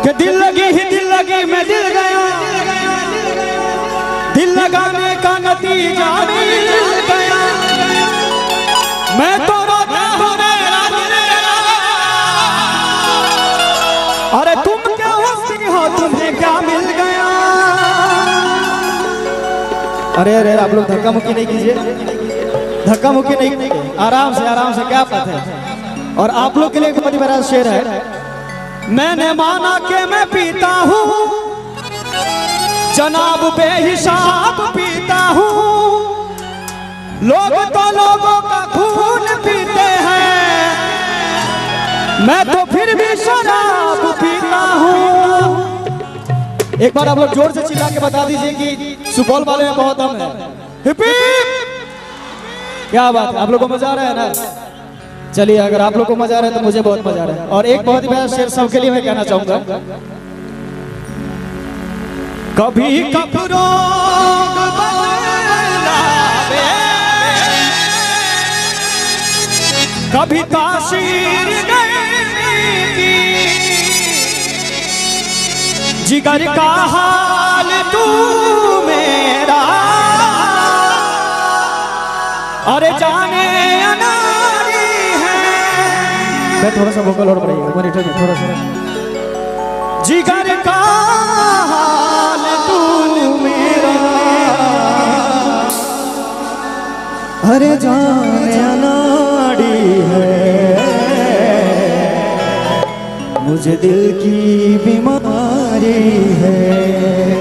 कि दिल लगी मैं दिल गया, दिल लगाने का नतीजा मिल गया। मैं तो रोता हूँ अरे तुम क्या हंसती हो, तुम्हें क्या मिल गया। अरे अरे आप लोग धक्का मुक्की नहीं कीजिए, धक्का मुक्की नहीं, आराम से क्या बात है। और आप लोग के लिए बहुत ही बड़ा शेर है। मैंने माना कि मैं पीता हूँ जनाब बेहिसाब पीता हूँ, लोग तो लोगों का खून पीते हैं, मैं तो फिर भी शराब पीता हूँ। एक बार आप लोग जोर से चिल्ला के बता दीजिए कि सुपौल वाले में बहुत दम है। Hip hip. क्या बात है, आप लोगों को मजा आ रहा है ना। चलिए, अगर आप लोग को मजा आ रहा है तो मुझे बहुत मजा आ रहा है। और एक बहुत ही बड़ा शेर सबके लिए मैं कहना चाहूंगा। कभी कपड़ों कभी तासीर जिगर का हाल तू मेरा, अरे जाने अनारी है। मैं थोड़ा सा वोकल और बढ़ाइएगा मॉनिटर में थोड़ा सा। जिगर का हाल तू मेरा, अरे जाने अनाड़ी है, मुझे दिल की बीमारी है।